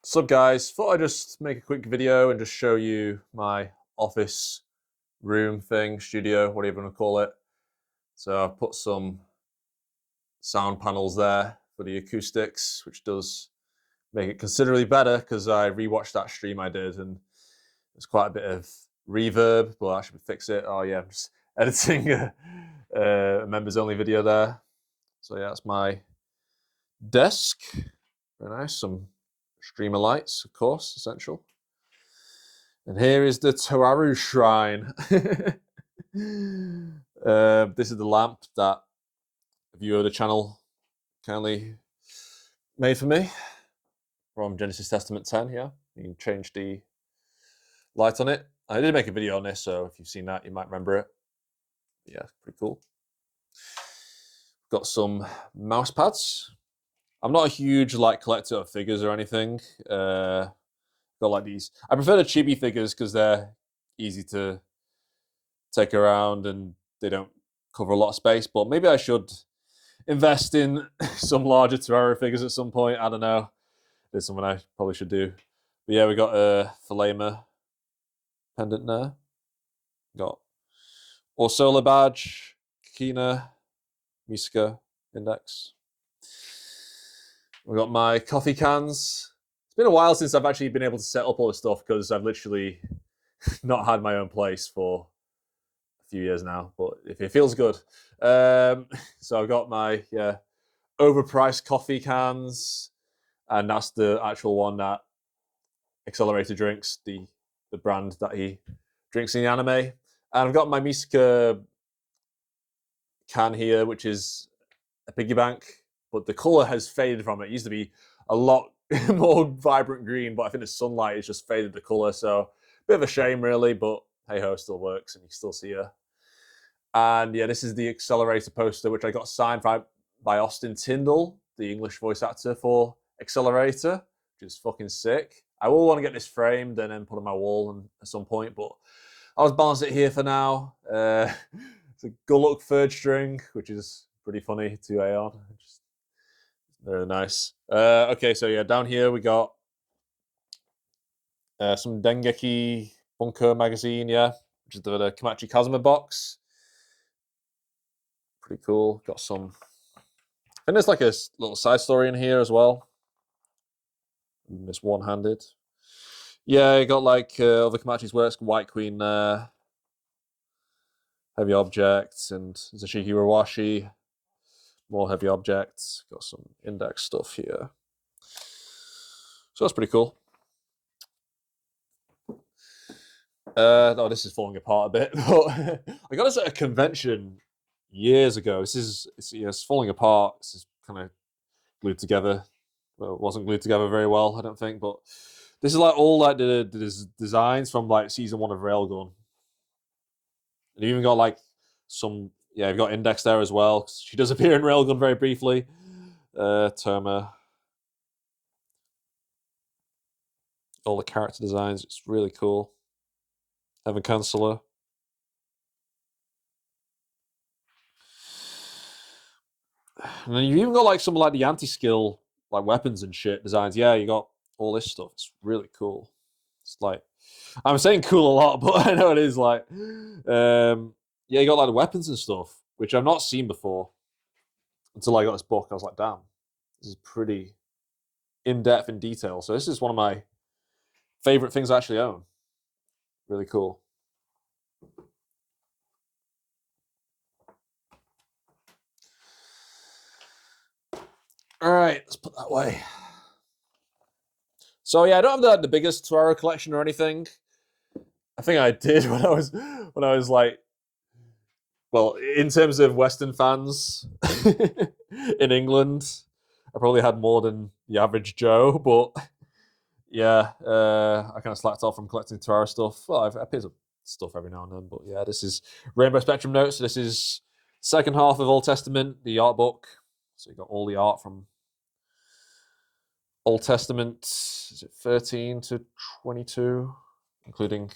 What's up, guys? Thought I'd just make a quick video and just show you my office room thing, studio, whatever you want to call it. So I've put some sound panels there for the acoustics, which does make it considerably better because I rewatched that stream I did and there's quite a bit of reverb, but I should fix it. Oh yeah, I'm just editing a members only video there. So yeah, that's my desk. Very nice. Some streamer lights, of course, essential. And here is the Toaru shrine. This is the lamp that a viewer of the channel kindly made for me from Genesis Testament 10 here. You can change the light on it. I did make a video on this, so if you've seen that, you might remember it. Yeah, pretty cool. Got some mouse pads. I'm not a huge collector of figures or anything. Got like these. I prefer the chibi figures because they're easy to take around and they don't cover a lot of space. But maybe I should invest in some larger Toaru figures at some point. I don't know. There's something I probably should do. But yeah, we got a Thelema pendant there. Got Orsola badge, Kikina, Misuka index. We got my coffee cans. It's been a while since I've actually been able to set up all this stuff because I've literally not had my own place for a few years now, but it feels good. So I've got my overpriced coffee cans, and that's the actual one that Accelerator drinks, the brand that he drinks in the anime. And I've got my Misuka can here, which is a piggy bank, but the color has faded from it. It used to be a lot more vibrant green, but I think the sunlight has just faded the color. So a bit of a shame, really, but hey ho, still works, and you still see her. And yeah, this is the Accelerator poster, which I got signed by Austin Tyndall, the English voice actor for Accelerator, which is fucking sick. I will want to get this framed and then put on my wall at some point, but I'll just balance it here for now. It's a Guluk third string, which is pretty funny, 2A on. Just very nice. Okay, so yeah, down here we got some Dengeki Bunko magazine, yeah, which is the Kamachi Kazuma box. Pretty cool. Got some. And there's like a little side story in here as well. It's one-handed. Yeah, you got like other Kamachi's works, White Queen there. Heavy objects and Zashiki Rawashi. More heavy objects. Got some index stuff here. So that's pretty cool. No, this is falling apart a bit. But I got this at a convention years ago. It's falling apart. This is kind of glued together. Well, it wasn't glued together very well, I don't think. But this is like all like the designs from like season 1 of Railgun. And you even got like some. Yeah, you've got Index there as well. She does appear in Railgun very briefly. Terma. All the character designs. It's really cool. Heaven Counselor. And then you've even got like some like the anti-skill like weapons and shit designs. Yeah, you got all this stuff. It's really cool. It's like I'm saying cool a lot, but I know it is like yeah, you got like the weapons and stuff, which I've not seen before until I got this book. I was like, damn, this is pretty in-depth in detail. So this is one of my favorite things I actually own. Really cool. All right, let's put that away. So yeah, I don't have the biggest Toaru collection or anything. I think I did when I was like, well, in terms of Western fans in England, I probably had more than the average Joe. But yeah, I kind of slacked off from collecting Toaru stuff. Well, I pick up stuff every now and then, but yeah, this is Rainbow Spectrum Notes. So this is second half of Old Testament, the art book. So you got all the art from Old Testament, is it 13 to 22, including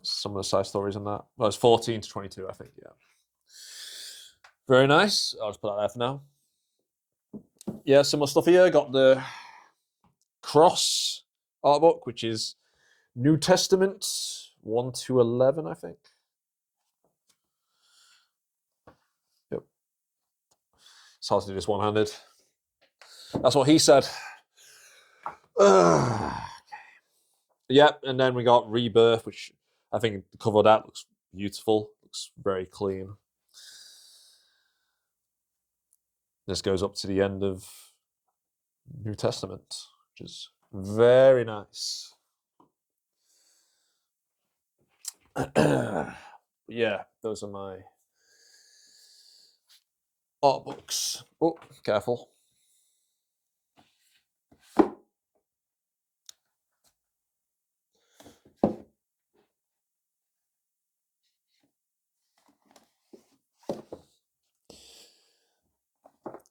some of the side stories in that. Well, it's 14 to 22, I think, yeah. Very nice. I'll just put that there for now. yeah, some more stuff here. Got the Cross art book, which is New Testament 1 to 11, I think. Yep. It's hard to do this one-handed. That's what he said. Yep, and then we got Rebirth, which I think the cover of that looks beautiful. Looks very clean. This goes up to the end of New Testament, which is very nice. Yeah, those are my art books. Oh, careful.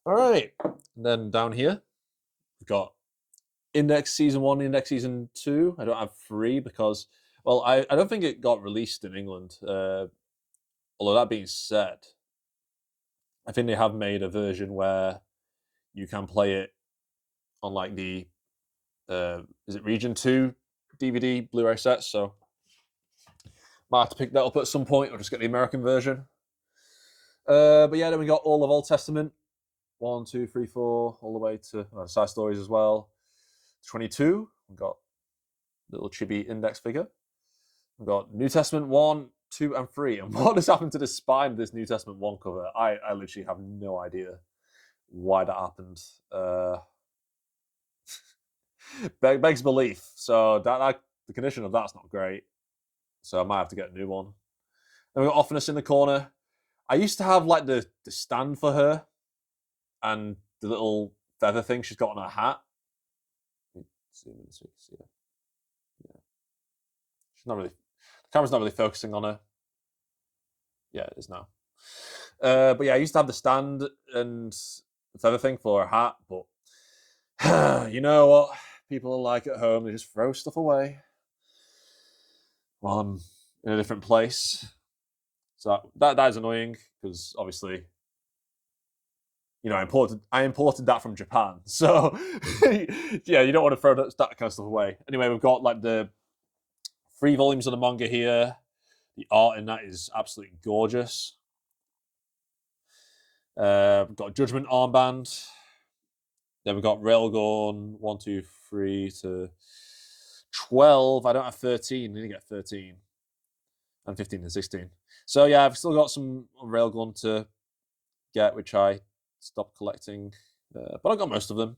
All right, and then down here, we've got Index Season 1, Index Season 2. I don't have 3 because, well, I don't think it got released in England. Although that being said, I think they have made a version where you can play it on like the, is it Region 2 DVD Blu-ray sets, so might have to pick that up at some point or just get the American version. But yeah, then we got all of Old Testament, 1, 2, 3, 4, all the way to side stories as well. 22, we've got little chibi index figure. We've got New Testament 1, 2, and 3. And what has happened to the spine of this New Testament 1 cover? I literally have no idea why that happened. Begs belief. So that the condition of that's not great. So I might have to get a new one. Then we've got Offinus in the corner. I used to have like the stand for her and the little feather thing she's got on her hat. See, yeah. She's not really. The camera's not really focusing on her. Yeah, it is now. But yeah, I used to have the stand and the feather thing for her hat, but you know what people are like at home, they just throw stuff away while I'm in a different place. So that is annoying because obviously, you know, I imported that from Japan. So yeah, you don't want to throw that kind of stuff away. Anyway, we've got like the 3 volumes of the manga here. The art in that is absolutely gorgeous. We've got a Judgment armband. Then we've got Railgun 1, 2, 3 to 12. I don't have 13. I need to get 13. And 15 and 16. So yeah, I've still got some Railgun to get, which I stopped collecting. But I got most of them.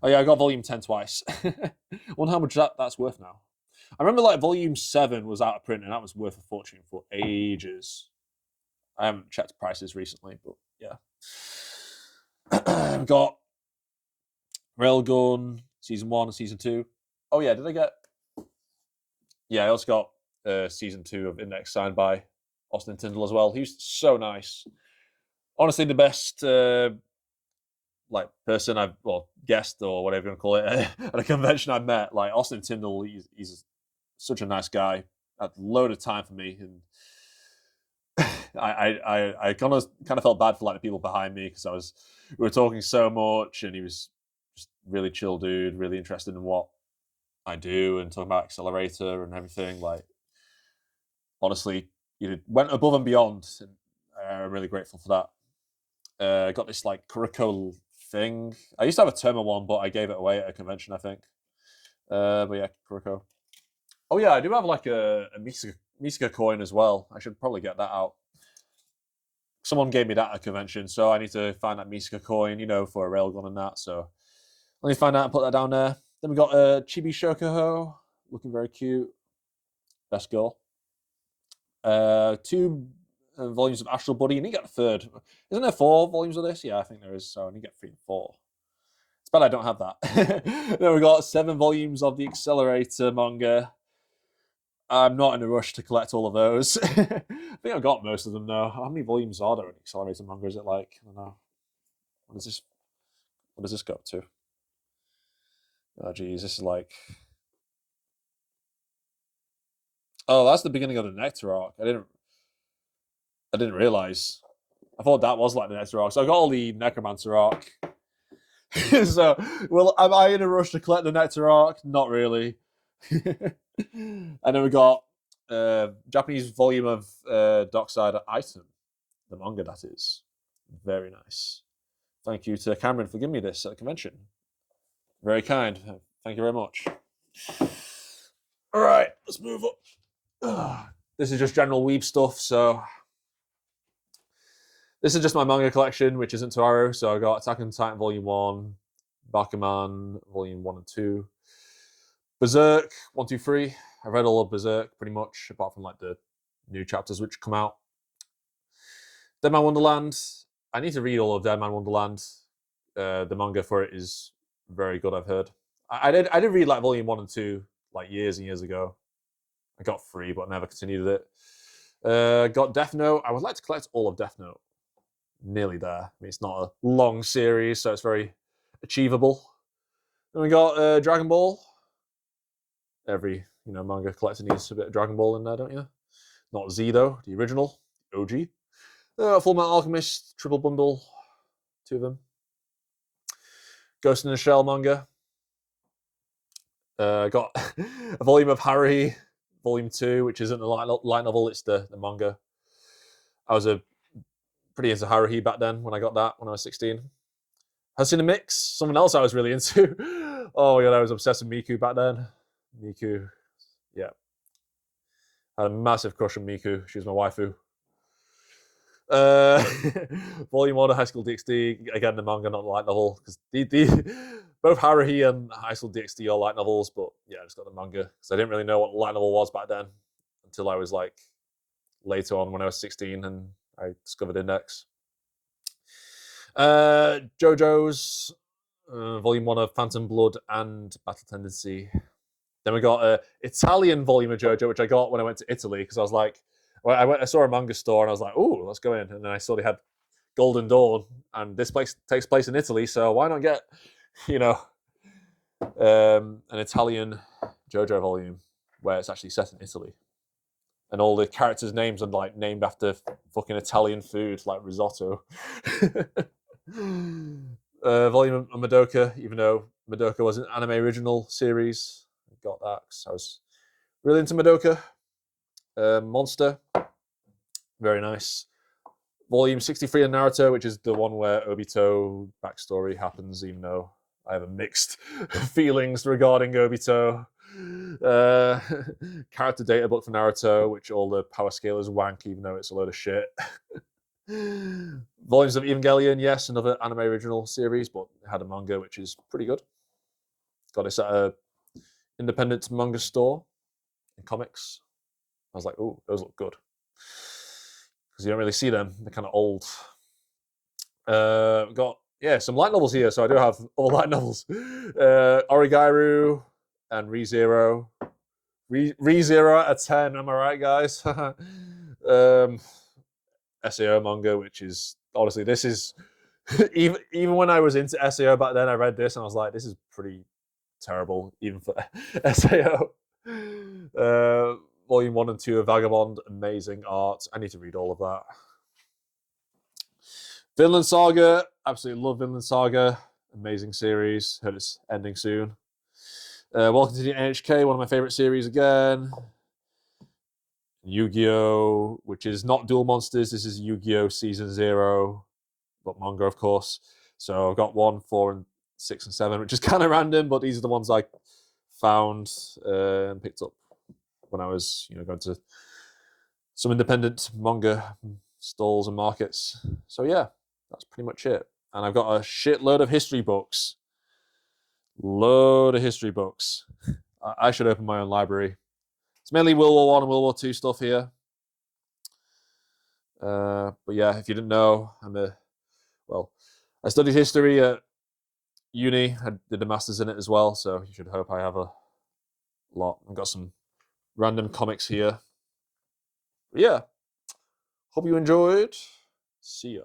Oh yeah, I got volume 10 twice. I wonder how much that's worth now. I remember like volume 7 was out of print and that was worth a fortune for ages. I haven't checked prices recently, but yeah. I've got Railgun Season 1 and Season 2. Oh yeah, did I get... Yeah, I also got Season 2 of Index signed by Austin Tyndall as well. He was so nice. Honestly, the best like person I've, well, guest or whatever you want to call it, at a convention I met. Like Austin Tyndall, he's such a nice guy. Had a load of time for me, and I kind of felt bad for like the people behind me because we were talking so much, and he was just really chill dude, really interested in what I do and talking about Accelerator and everything. Like honestly, you went above and beyond, and I'm really grateful for that. I got this like Kuroko thing. I used to have a Terma one, but I gave it away at a convention, I think. But yeah, Kuroko. Oh yeah, I do have like a Misaka coin as well. I should probably get that out. Someone gave me that at a convention, so I need to find that Misaka coin, you know, for a railgun and that. So let me find out and put that down there. Then we got a Chibi Shokuho, looking very cute. Best girl. 2 volumes of Astral Buddy, and you get a third. Isn't there 4 volumes of this? Yeah, I think there is. So I need to get 3 and 4. It's bad I don't have that. Then we got 7 volumes of the Accelerator manga. I'm not in a rush to collect all of those. I think I've got most of them now. How many volumes are there in Accelerator manga? Is it like, I don't know. What does this go up to? Oh geez, this is like... Oh, that's the beginning of the Nectar arc. I didn't realize. I thought that was like the Nectar arc. So I got all the Necromancer arc. So, well, am I in a rush to collect the Nectar arc? Not really. And then we got Japanese volume of Dockside Item, the manga that is. Very nice. Thank you to Cameron for giving me this at the convention. Very kind. Thank you very much. All right, let's move up. This is just general weeb stuff, so this is just my manga collection, which isn't Toaru. So I got Attack on Titan Volume 1, Bakuman Volume 1 and 2, Berserk 1, 2, 3. I've read all of Berserk pretty much, apart from like the new chapters which come out. Dead Man Wonderland. I need to read all of Dead Man Wonderland. The manga for it is very good, I've heard. I did read like Volume 1 and 2 like years and years ago. I got 3, but never continued it. Got Death Note. I would like to collect all of Death Note. Nearly there. I mean, it's not a long series, so it's very achievable. Then we got Dragon Ball. Every manga collector needs a bit of Dragon Ball in there, don't you? Not Z though, the original, OG. Full Metal Alchemist triple bundle, 2 of them. Ghost in the Shell manga. Got a volume of Haruhi, Volume 2, which isn't the light novel, it's the manga. I was pretty into Haruhi back then when I got that when I was 16. Hatsune Mix, someone else I was really into. Oh yeah, I was obsessed with Miku back then. Miku, yeah. I had a massive crush on Miku. She was my waifu. Volume 1 of High School DxD, again the manga, not the light novel, because both Haruhi and High School DxD are light novels, but yeah, I just got the manga because I didn't really know what light novel was back then until I was like later on when I was 16 and I discovered Index. JoJo's Volume 1 of Phantom Blood and Battle Tendency. Then we got an Italian volume of JoJo, which I got when I went to Italy because I was like, I saw a manga store and I was like, "Ooh, let's go in." And then I saw they had Golden Dawn, and this place takes place in Italy, so why not get, an Italian JoJo volume where it's actually set in Italy, and all the characters' names are like named after fucking Italian food, like risotto. Volume of Madoka, even though Madoka was an anime original series, I got that because I was really into Madoka. Monster, very nice. Volume 63 of Naruto, which is the one where Obito backstory happens, even though I have mixed feelings regarding Obito. Character data book for Naruto, which all the power scalers wank, even though it's a load of shit. Volumes of Evangelion, yes, another anime original series, but it had a manga, which is pretty good. Got this at a independent manga store in comics. I was like, "Oh, those look good," because you don't really see them. They're kind of old. Got some light novels here, so I do have all light novels. Origairu and ReZero. ReZero at 10. Am I right, guys? SAO manga, which is honestly, this is even when I was into SAO back then, I read this and I was like, this is pretty terrible, even for SAO. Volume 1 and 2 of Vagabond, amazing art. I need to read all of that. Vinland Saga, absolutely love Vinland Saga. Amazing series. Heard it's ending soon. Welcome to the NHK, one of my favorite series again. Yu-Gi-Oh!, which is not Duel Monsters. This is Yu-Gi-Oh! Season 0, but manga, of course. So I've got 1, 4, and 6, and 7, which is kind of random, but these are the ones I found and picked up when I was, going to some independent manga stalls and markets. So yeah, that's pretty much it. And I've got a shitload of history books. Load of history books. I should open my own library. It's mainly World War I and World War II stuff here. But yeah, if you didn't know, I studied history at uni. I did a master's in it as well, so you should hope I have a lot. I've got some random comics here. But yeah, hope you enjoyed. See ya.